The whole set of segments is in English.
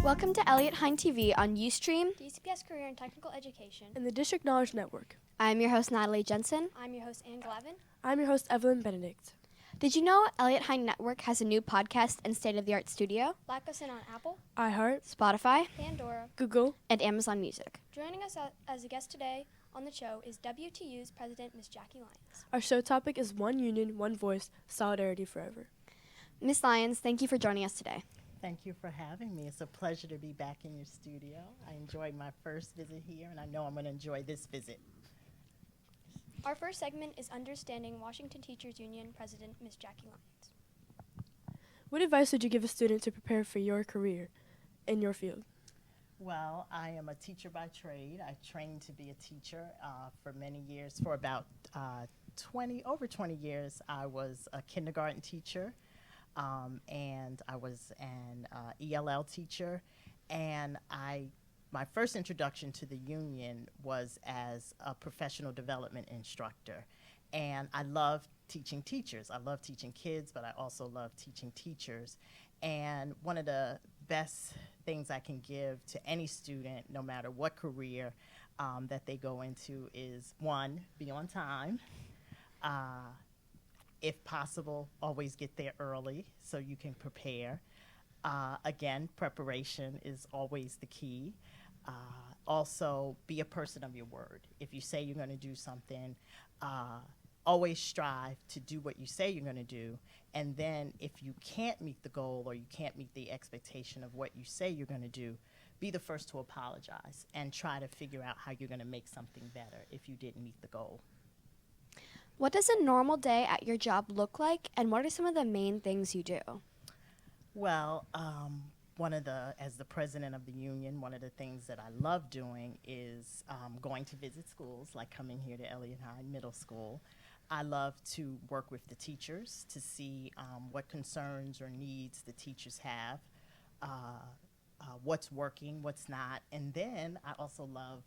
Welcome to Eliot Hine TV on Ustream, DCPS Career and Technical Education, and the District Knowledge Network. I'm your host, Natalie Jensen. I'm your host, Ann Glavin. I'm your host, Evelyn Benedict. Did you know Eliot Hine Network has a new podcast and state-of-the-art studio? Like us in on Apple, iHeart, Spotify, Pandora, Google, and Amazon Music. Joining us as a guest today on the show is WTU's president, Ms. Jackie Lyons. Our show topic is One Union, One Voice, Solidarity Forever. Ms. Lyons, thank you for joining us today. Thank you for having me. It's a pleasure to be back in your studio. I enjoyed my first visit here, and I know I'm going to enjoy this visit. Our first segment is Understanding Washington Teachers Union President, Ms. Jackie Lyons. What advice would you give a student to prepare for your career in your field? Well, I am a teacher by trade. I trained to be a teacher for many years. For about over 20 years, I was a kindergarten teacher. And I was an ELL teacher, and my first introduction to the union was as a professional development instructor, and I love teaching teachers. I love teaching kids, but I also love teaching teachers, and one of the best things I can give to any student, no matter what career that they go into, is one, be on time. If possible, always get there early so you can prepare. Again, preparation is always the key. Also, be a person of your word. If you say you're going to do something, always strive to do what you say you're going to do. And then if you can't meet the goal or you can't meet the expectation of what you say you're going to do, be the first to apologize and try to figure out how you're going to make something better if you didn't meet the goal. What does a normal day at your job look like, and what are some of the main things you do? Well, as the president of the union, one of the things that I love doing is going to visit schools, like coming here to Eliot Hine Middle School. I love to work with the teachers to see what concerns or needs the teachers have, what's working, what's not, and then I also love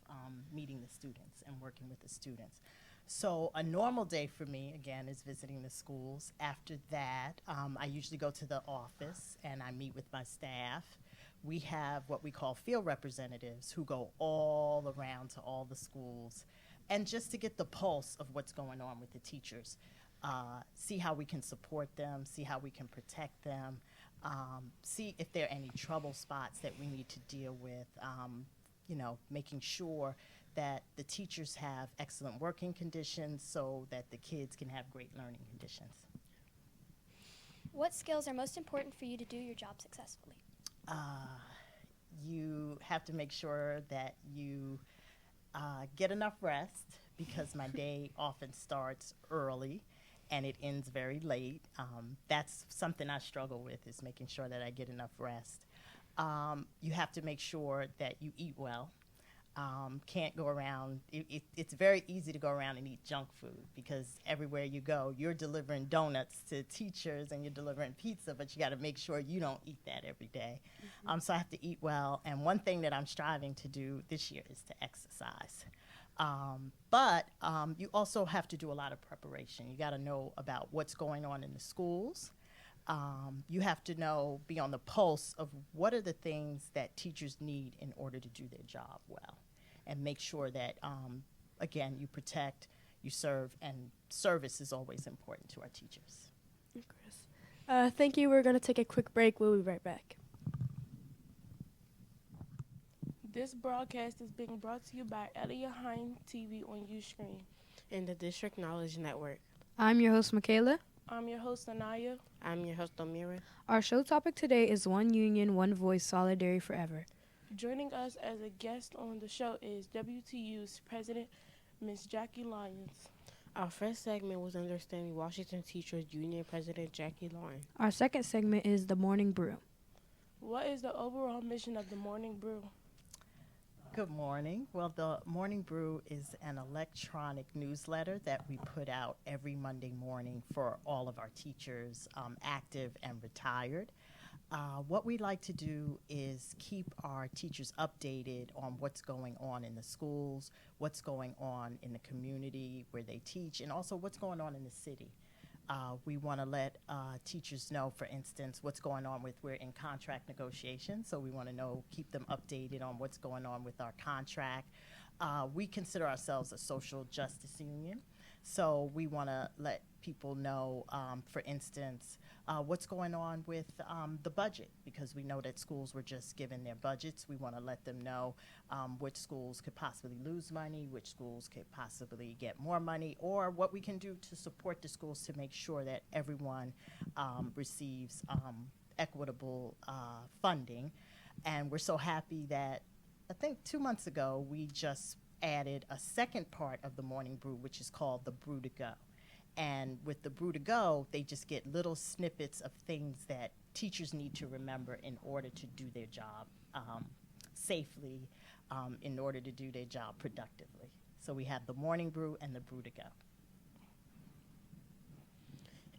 meeting the students and working with the students. So a normal day for me, again, is visiting the schools. After that, I usually go to the office and I meet with my staff. We have what we call field representatives who go all around to all the schools, and just to get the pulse of what's going on with the teachers, see how we can support them, see how we can protect them, see if there are any trouble spots that we need to deal with, making sure that the teachers have excellent working conditions so that the kids can have great learning conditions. What skills are most important for you to do your job successfully? You have to make sure that you get enough rest, because my day often starts early and it ends very late. That's something I struggle with, is making sure that I get enough rest. You have to make sure that you eat well. Can't go around, it's very easy to go around and eat junk food, because everywhere you go, you're delivering donuts to teachers and you're delivering pizza, but you got to make sure you don't eat that every day. Mm-hmm. So I have to eat well, and one thing that I'm striving to do this year is to exercise. But you also have to do a lot of preparation. You got to know about what's going on in the schools. You have to be on the pulse of what are the things that teachers need in order to do their job well, and make sure that, again, you protect, you serve, and service is always important to our teachers. Chris. Thank you. We're going to take a quick break. We'll be right back. This broadcast is being brought to you by Eliot Hine TV on Ustream and the District Knowledge Network. I'm your host, Michaela. I'm your host, Anaya. I'm your host, Amira. Our show topic today is One Union, One Voice, Solidarity Forever. Joining us as a guest on the show is WTU's president, Ms. Jackie Lyons. Our first segment was Understanding Washington Teachers Union President Jackie Lyons. Our second segment is The Morning Brew. What is the overall mission of the Morning Brew? Good morning. Well, the Morning Brew is an electronic newsletter that we put out every Monday morning for all of our teachers, active and retired. What we like to do is keep our teachers updated on what's going on in the schools, what's going on in the community where they teach, and also what's going on in the city. We want to let teachers know, for instance, what's going on with, we're in contract negotiations, so we want to know, keep them updated on what's going on with our contract. We consider ourselves a social justice union, so we want to let people know, for instance, what's going on with the budget, because we know that schools were just given their budgets. We want to let them know which schools could possibly lose money, which schools could possibly get more money, or what we can do to support the schools to make sure that everyone receives equitable funding. And we're so happy that I think 2 months ago we just added a second part of the morning brew, which is called the brew to go. And with the brew to go, they just get little snippets of things that teachers need to remember in order to do their job safely, in order to do their job productively. So we have the morning brew and the brew to go.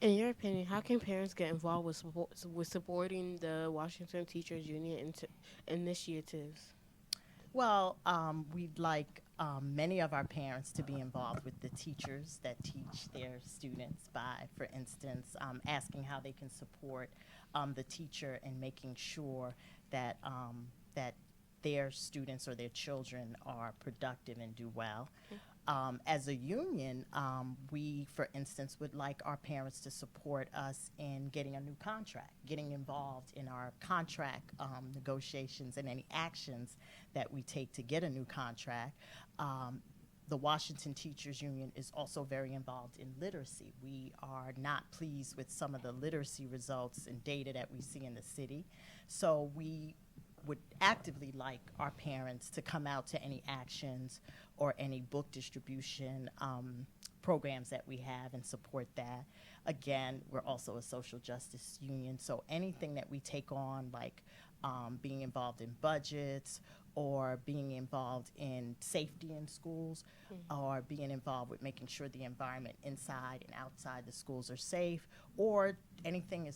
In your opinion, how can parents get involved with supporting the Washington Teachers Union initiatives? Well, we'd like many of our parents to be involved with the teachers that teach their students by, for instance, asking how they can support the teacher in making sure that that their students or their children are productive and do well. As a union, we, for instance, would like our parents to support us in getting a new contract, getting involved in our contract negotiations and any actions that we take to get a new contract. The Washington Teachers Union is also very involved in literacy. We are not pleased with some of the literacy results and data that we see in the city, so we would actively like our parents to come out to any actions or any book distribution programs that we have and support that. Again, we're also a social justice union, so anything that we take on, like being involved in budgets or being involved in safety in schools, or being involved with making sure the environment inside and outside the schools are safe, or anything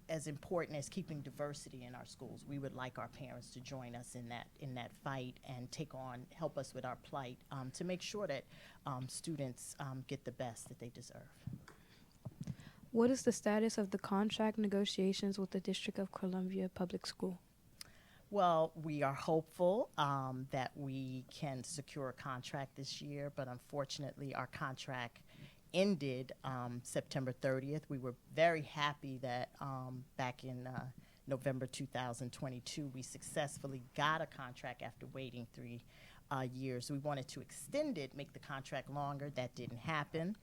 as important as keeping diversity in our schools. We would like our parents to join us in that fight and help us with our plight to make sure that students get the best that they deserve. What is the status of the contract negotiations with the District of Columbia Public School? Well, we are hopeful that we can secure a contract this year, but unfortunately our contract ended September 30th. We were very happy that back in November 2022, we successfully got a contract after waiting 3 years. We wanted to extend it, make the contract longer. That didn't happen,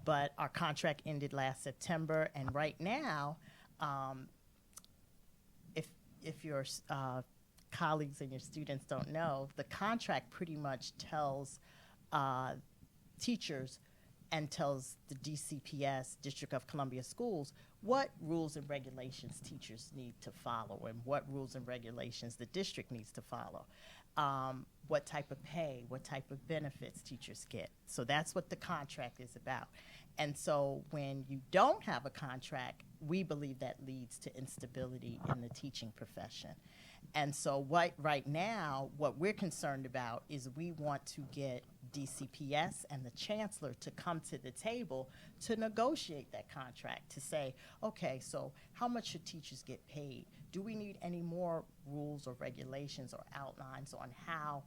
but our contract ended last September, and right now, if your colleagues and your students don't know, the contract pretty much tells teachers and tells the DCPS, District of Columbia Schools, what rules and regulations teachers need to follow and what rules and regulations the district needs to follow. What type of pay, what type of benefits teachers get. So that's what the contract is about. And so when you don't have a contract, we believe that leads to instability in the teaching profession. And so right now, what we're concerned about is we want to get DCPS and the chancellor to come to the table to negotiate that contract, to say, okay, so how much should teachers get paid? Do we need any more rules or regulations or outlines on how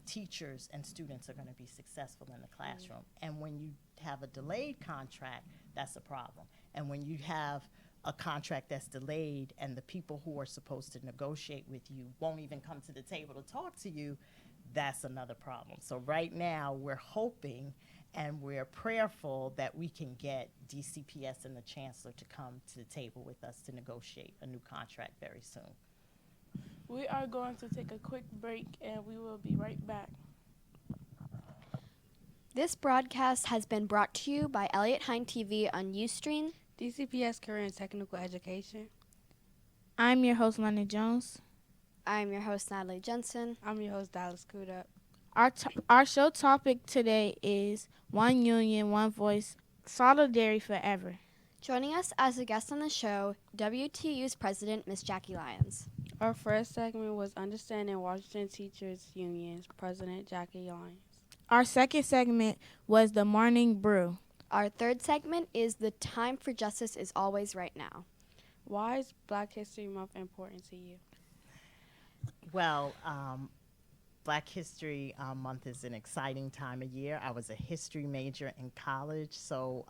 teachers and students are going to be successful in the classroom? And when you have a delayed contract, that's a problem. And when you have a contract that's delayed and the people who are supposed to negotiate with you won't even come to the table to talk to you, that's another problem. So right now we're hoping and we're prayerful that we can get DCPS and the chancellor to come to the table with us to negotiate a new contract very soon. We are going to take a quick break and we will be right back. This broadcast has been brought to you by Eliot Hine TV on Ustream, DCPS Career and Technical Education. I'm your host, Lenny Jones. I'm your host, Natalie Jensen. I'm your host, Dallas Kuda. Our show topic today is One Union, One Voice, Solidarity Forever. Joining us as a guest on the show, WTU's president, Ms. Jackie Lyons. Our first segment was Understanding Washington Teachers Union's President, Jackie Lyons. Our second segment was the morning brew. Our third segment is the time for justice is always right now. Why is Black History Month important to you? Well, Black History Month is an exciting time of year. I was a history major in college, so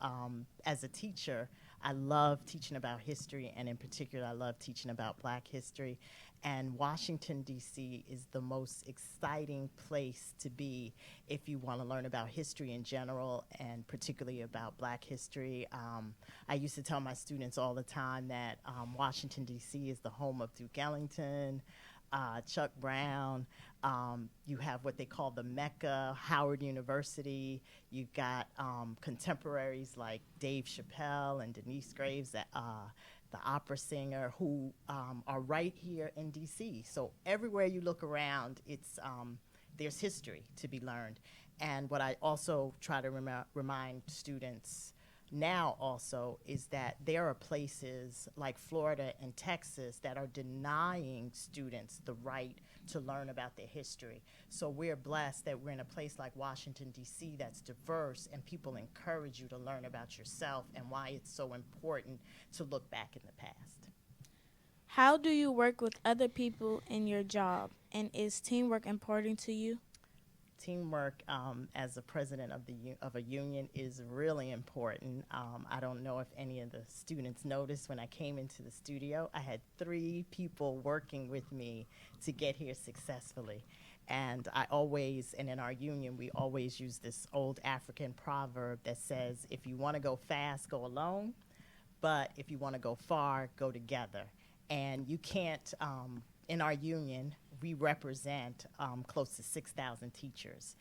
as a teacher, I love teaching about history, and in particular, I love teaching about Black history. And Washington, D.C. is the most exciting place to be if you want to learn about history in general, and particularly about Black history. I used to tell my students all the time that Washington, D.C. is the home of Duke Ellington, Chuck Brown. You have what they call the Mecca, Howard University. You've got contemporaries like Dave Chappelle and Denise Graves, the opera singer, who are right here in D.C. So everywhere you look around, there's history to be learned. And what I also try to remind students now also is that there are places like Florida and Texas that are denying students the right to learn about their history. So we're blessed that we're in a place like Washington, D.C. that's diverse, and people encourage you to learn about yourself and why it's so important to look back in the past. How do you work with other people in your job? And is teamwork important to you? Teamwork as a president of a union is really important. I don't know if any of the students noticed when I came into the studio, I had 3 people working with me to get here successfully. And and in our union, we always use this old African proverb that says, if you want to go fast, go alone, but if you want to go far, go together. And you can't, in our union, we represent close to 6,000 teachers,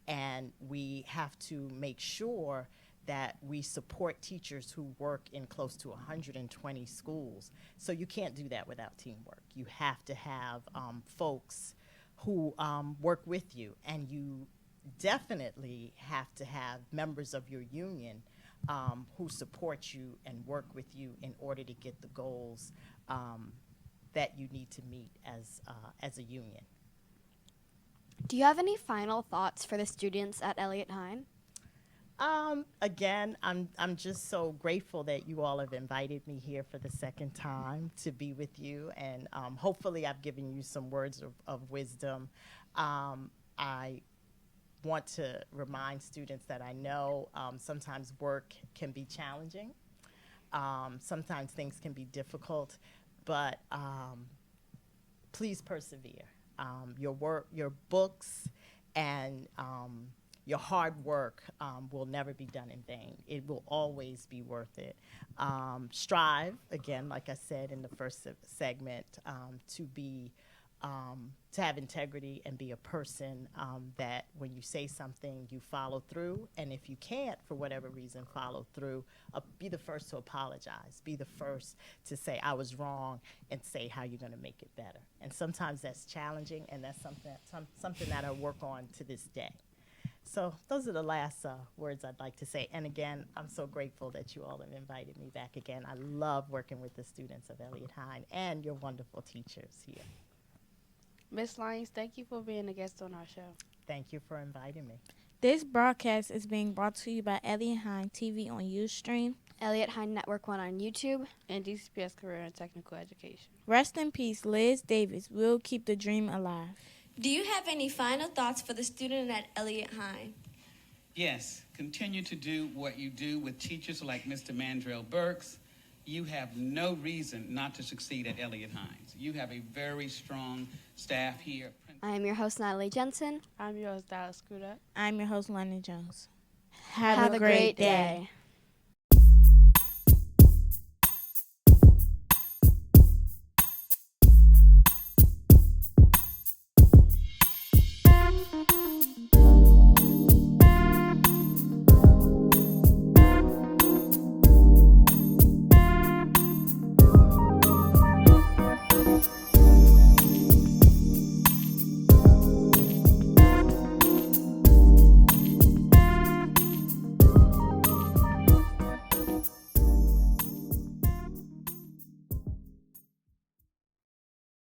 and we have to make sure that we support teachers who work in close to 120 schools. So you can't do that without teamwork. You have to have folks who work with you, and you definitely have to have members of your union who support you and work with you in order to get the goals that you need to meet as a union. Do you have any final thoughts for the students at Eliot Hine? Again, I'm just so grateful that you all have invited me here for the second time to be with you, and hopefully I've given you some words of wisdom. I want to remind students that I know sometimes work can be challenging. Sometimes things can be difficult, but please persevere. Your work, your books, and your hard work will never be done in vain. It will always be worth it. Strive, again, like I said in the first segment, to have integrity and be a person that when you say something, you follow through. And if you can't, for whatever reason, follow through, be the first to apologize. Be the first to say, I was wrong, and say how you're going to make it better. And sometimes that's challenging, and that's something that I work on to this day. So those are the last words I'd like to say. And again, I'm so grateful that you all have invited me back again. I love working with the students of Eliot Hine and your wonderful teachers here. Miss Lyons, thank you for being a guest on our show. Thank you for inviting me. This broadcast is being brought to you by Eliot Hine TV on Ustream, Eliot Hine Network 1 on YouTube, And DCPS Career and Technical Education. Rest in peace, Liz Davis. We'll keep the dream alive. Do you have any final thoughts for the student at Eliot Hine? Yes, continue to do what you do with teachers like Mr. Mandrell Burks. You have no reason not to succeed at Eliot Hine. You have a very strong staff here. I am your host, Natalie Jensen. I'm your host, Dallas Kuda. I'm your host, London Jones. Have a great day.